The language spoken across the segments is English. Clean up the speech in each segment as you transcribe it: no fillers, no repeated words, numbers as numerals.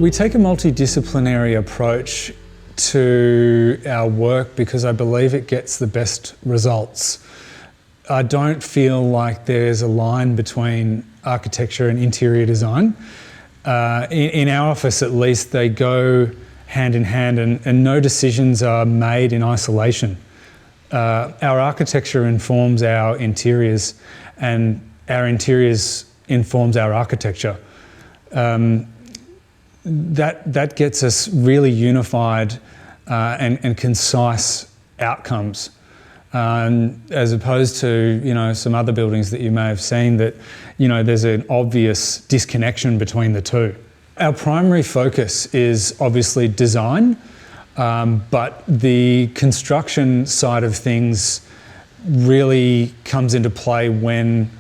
We take a multidisciplinary approach to our work because I believe it gets the best results. I don't feel like there's a line between architecture and interior design. In our office at least, they go hand in hand and no decisions are made in isolation. Our architecture informs our interiors and our interiors informs our architecture. That gets us really unified and concise outcomes, as opposed to some other buildings that you may have seen that there's an obvious disconnection between the two. Our primary focus is obviously design, but the construction side of things really comes into play when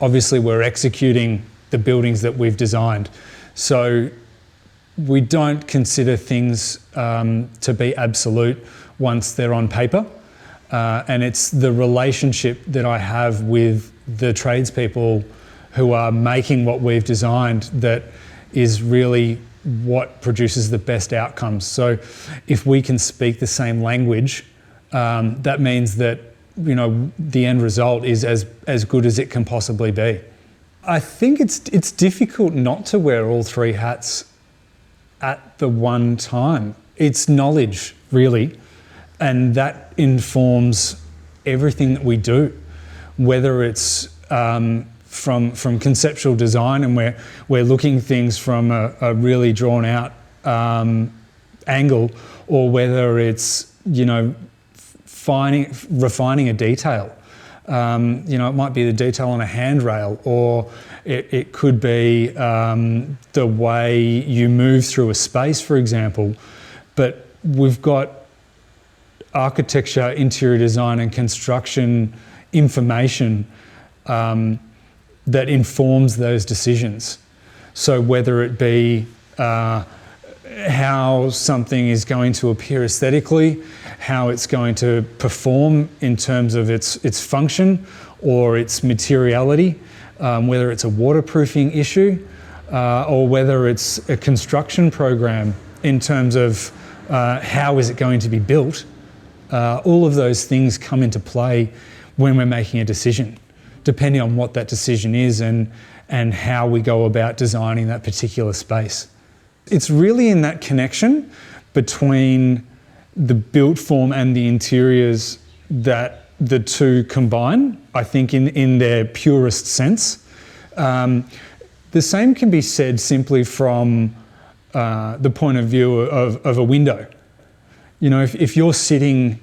obviously we're executing the buildings that we've designed. So we don't consider things to be absolute once they're on paper. And it's the relationship that I have with the tradespeople who are making what we've designed that is really what produces the best outcomes. So if we can speak the same language, that means that the end result is as good as it can possibly be. I think it's difficult not to wear all three hats at the one time. It's knowledge, really, and that informs everything that we do, whether it's from conceptual design and we're looking things from a really drawn out angle, or whether it's refining a detail. It might be the detail on a handrail, or it could be the way you move through a space, for example. But we've got architecture, interior design and construction information that informs those decisions. So whether it be how something is going to appear aesthetically, how it's going to perform in terms of its function or its materiality, whether it's a waterproofing issue or whether it's a construction program in terms of how is it going to be built. All of those things come into play when we're making a decision, depending on what that decision is and how we go about designing that particular space. It's really in that connection between the built form and the interiors that the two combine, I think, in their purest sense. The same can be said simply from the point of view of a window. If you're sitting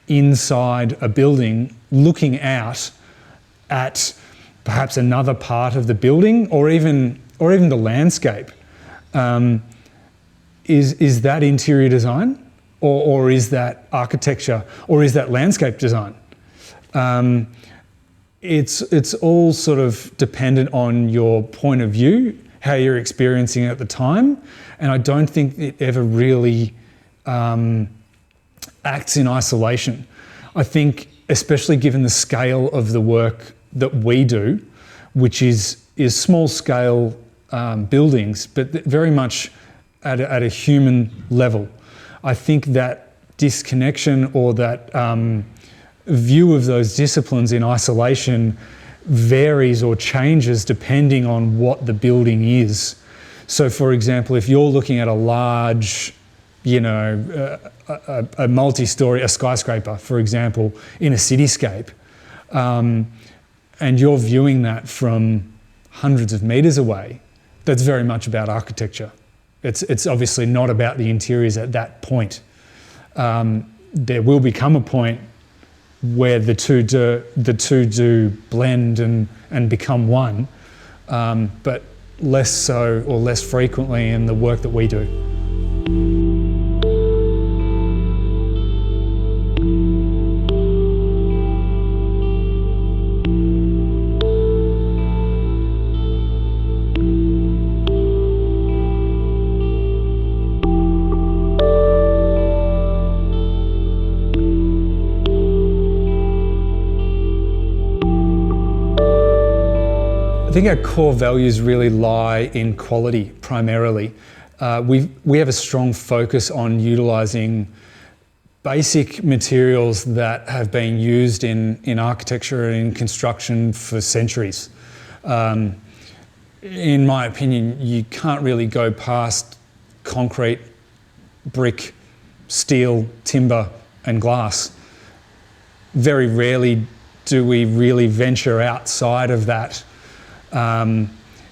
inside a building looking out at perhaps another part of the building or even the landscape, is that interior design or is that architecture or is that landscape design? It's all sort of dependent on your point of view, how you're experiencing it at the time, and I don't think it ever really acts in isolation. I think, especially given the scale of the work that we do, which is small scale buildings, but very much at a human level, I think that disconnection or that view of those disciplines in isolation varies or changes depending on what the building is. So, for example, if you're looking at a large, a multi-story, a skyscraper, for example, in a cityscape, and you're viewing that from hundreds of metres away, that's very much about architecture. It's obviously not about the interiors at that point. There will become a point where the two do blend and become one, but less so or less frequently in the work that we do. I think our core values really lie in quality primarily. we have a strong focus on utilising basic materials that have been used in architecture and in construction for centuries. In my opinion, you can't really go past concrete, brick, steel, timber and glass. Very rarely do we really venture outside of that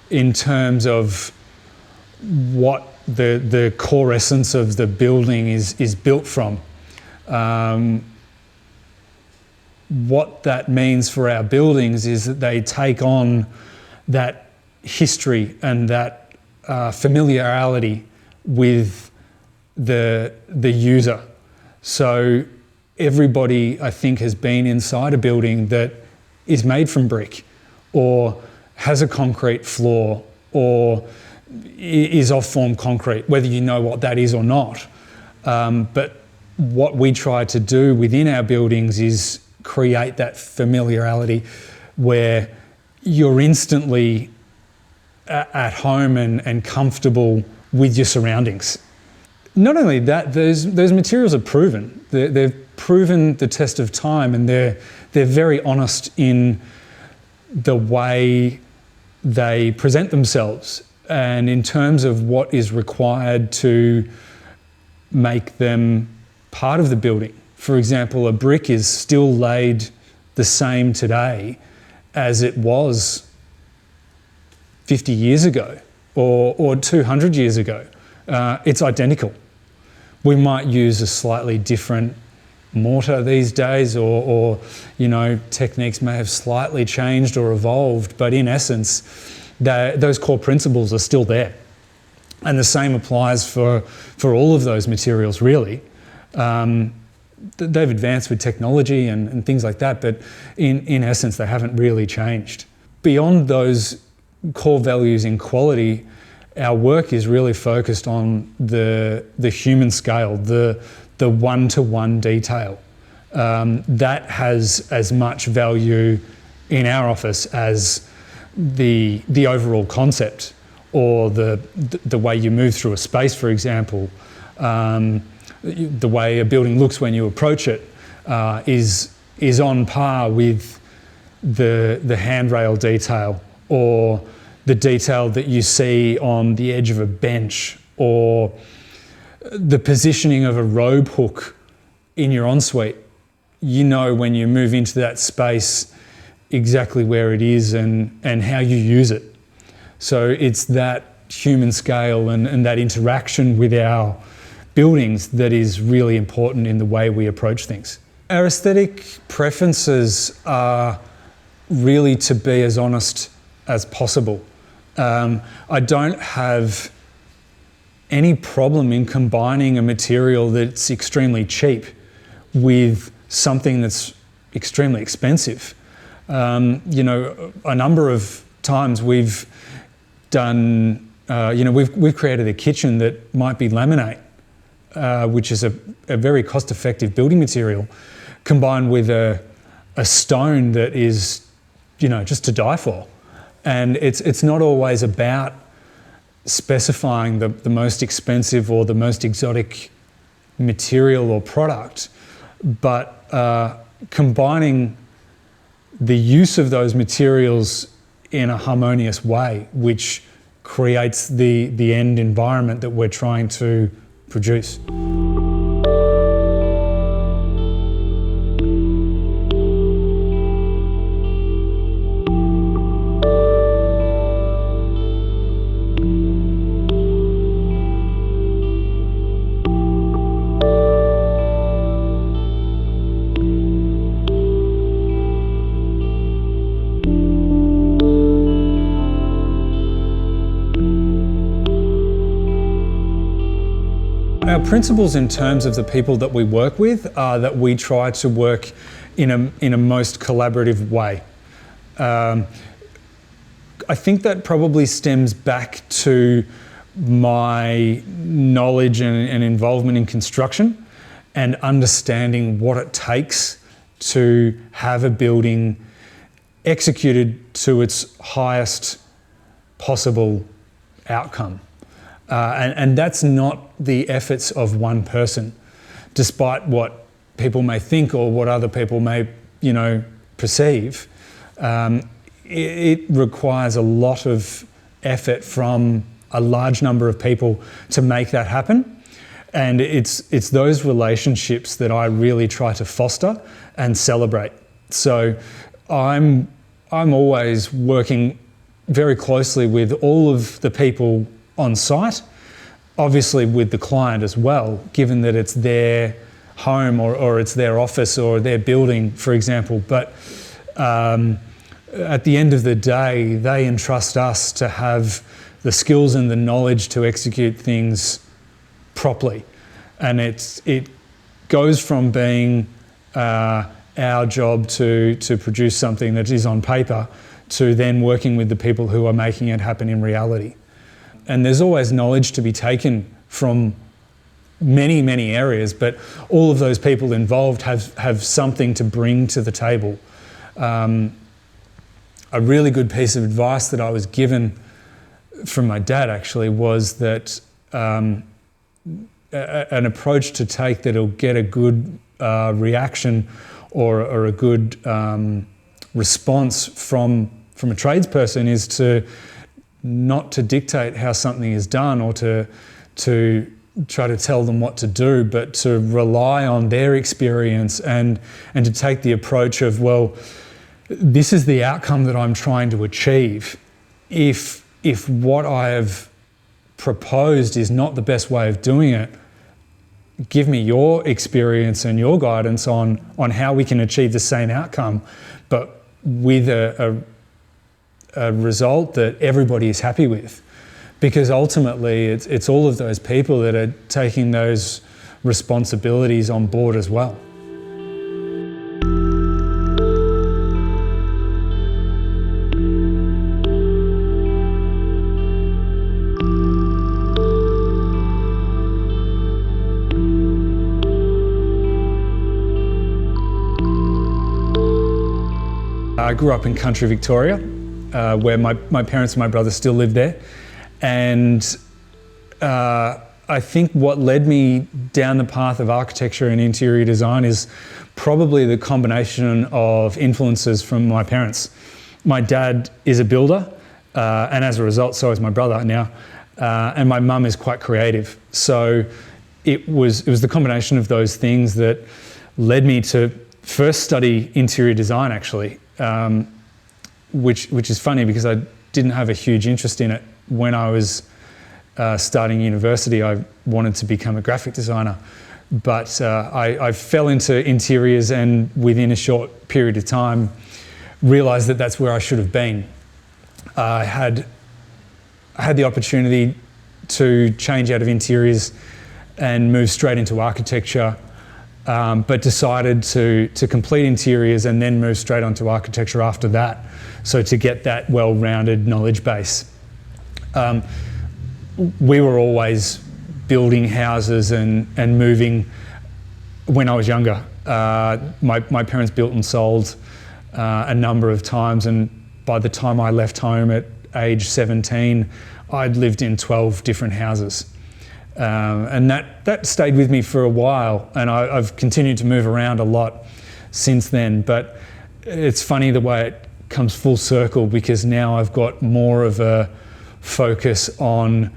in terms of what the core essence of the building is built from. What that means for our buildings is that they take on that history and that familiarity with the user. So everybody, I think, has been inside a building that is made from brick or has a concrete floor or is off-form concrete, whether you know what that is or not. But what we try to do within our buildings is create that familiarity where you're instantly at home and comfortable with your surroundings. Not only that, those materials are proven. They've proven the test of time, and they're very honest in the way they present themselves and in terms of what is required to make them part of the building. For example, a brick is still laid the same today as it was 50 years ago or 200 years ago. It's identical. We might use a slightly different mortar these days or techniques may have slightly changed or evolved, but in essence, those core principles are still there. And the same applies for all of those materials, really. They've advanced with technology and things like that, but in essence, they haven't really changed. Beyond those core values in quality, our work is really focused on the human scale, the one-to-one detail. That has as much value in our office as the overall concept or the way you move through a space, for example. The way a building looks when you approach it is on par with the handrail detail or the detail that you see on the edge of a bench or the positioning of a robe hook in your ensuite. You know when you move into that space exactly where it is and how you use it. So it's that human scale and that interaction with our buildings that is really important in the way we approach things. Our aesthetic preferences are really to be as honest as possible. I don't have any problem in combining a material that's extremely cheap with something that's extremely expensive. A number of times we've done, we've created a kitchen that might be laminate, which is a very cost-effective building material, combined with a stone that is, just to die for. And it's not always about specifying the most expensive or the most exotic material or product, but combining the use of those materials in a harmonious way, which creates the end environment that we're trying to produce. Our principles in terms of the people that we work with are that we try to work in a most collaborative way. I think that probably stems back to my knowledge and involvement in construction and understanding what it takes to have a building executed to its highest possible outcome. And that's not the efforts of one person, despite what people may think or what other people may, perceive. It requires a lot of effort from a large number of people to make that happen. And it's those relationships that I really try to foster and celebrate. So I'm always working very closely with all of the people on site, obviously with the client as well, given that it's their home or it's their office or their building, for example. But at the end of the day, they entrust us to have the skills and the knowledge to execute things properly. And it goes from being our job to produce something that is on paper to then working with the people who are making it happen in reality. And there's always knowledge to be taken from many, many areas, but all of those people involved have something to bring to the table. A really good piece of advice that I was given from my dad actually was that an approach to take that'll get a good reaction or a good response from a tradesperson is to not to dictate how something is done or to try to tell them what to do, but to rely on their experience and to take the approach of, well, this is the outcome that I'm trying to achieve. If what I have proposed is not the best way of doing it, give me your experience and your guidance on how we can achieve the same outcome, but with a result that everybody is happy with. Because ultimately it's all of those people that are taking those responsibilities on board as well. I grew up in country Victoria, where my parents and my brother still live there. And I think what led me down the path of architecture and interior design is probably the combination of influences from my parents. My dad is a builder, and as a result, so is my brother now. And my mum is quite creative. So it was the combination of those things that led me to first study interior design, actually. Which is funny because I didn't have a huge interest in it when I was starting university. I wanted to become a graphic designer, but I fell into interiors and within a short period of time realised that that's where I should have been. I had the opportunity to change out of interiors and move straight into architecture. But decided to complete interiors and then move straight onto architecture after that, so to get that well-rounded knowledge base. We were always building houses and moving when I was younger. My parents built and sold a number of times, and by the time I left home at age 17, I'd lived in 12 different houses. And that stayed with me for a while, and I've continued to move around a lot since then. But it's funny the way it comes full circle, because now I've got more of a focus on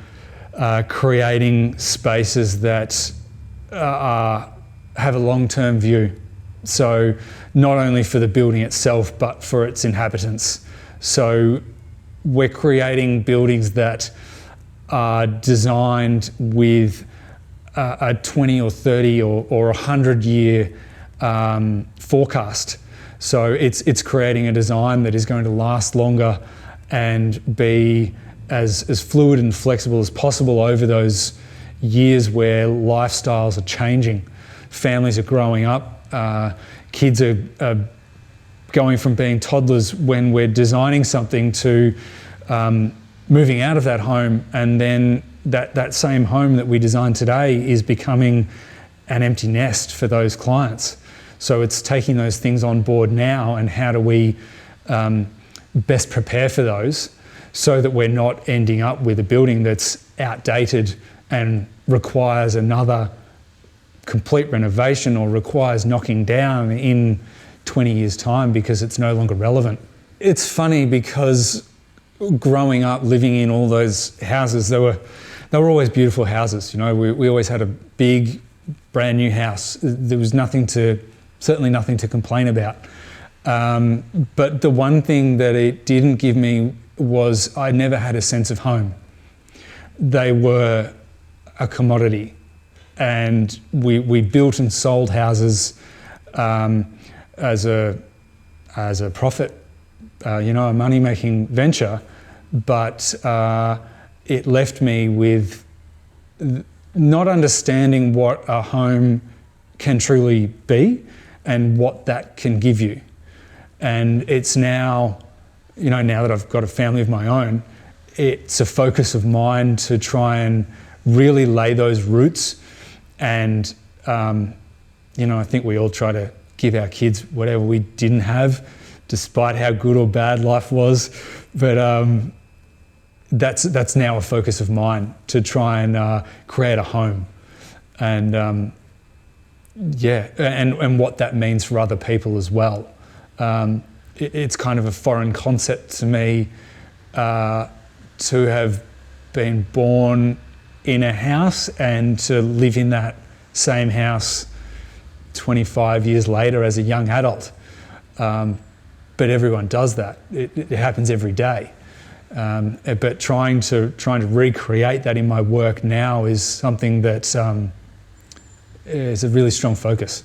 creating spaces that have a long-term view. So not only for the building itself, but for its inhabitants. So we're creating buildings that are designed with a 20 or 30 or 100 year forecast. So it's creating a design that is going to last longer and be as fluid and flexible as possible over those years where lifestyles are changing. Families are growing up, kids are going from being toddlers when we're designing something to moving out of that home, and then that same home that we design today is becoming an empty nest for those clients. So it's taking those things on board now, and how do we best prepare for those so that we're not ending up with a building that's outdated and requires another complete renovation or requires knocking down in 20 years' time because it's no longer relevant. It's funny because growing up, living in all those houses, they were always beautiful houses. You know, we always had a big, brand new house. There was certainly nothing to complain about. But the one thing that it didn't give me was I never had a sense of home. They were a commodity, and we built and sold houses as a profit, a money-making venture, but it left me with not understanding what a home can truly be and what that can give you. And it's now, now that I've got a family of my own, it's a focus of mine to try and really lay those roots. And, I think we all try to give our kids whatever we didn't have, despite how good or bad life was. But that's now a focus of mine, to try and create a home. And and what that means for other people as well. It's kind of a foreign concept to me to have been born in a house and to live in that same house 25 years later as a young adult. But everyone does that. It happens every day. But trying to recreate that in my work now is something that is a really strong focus.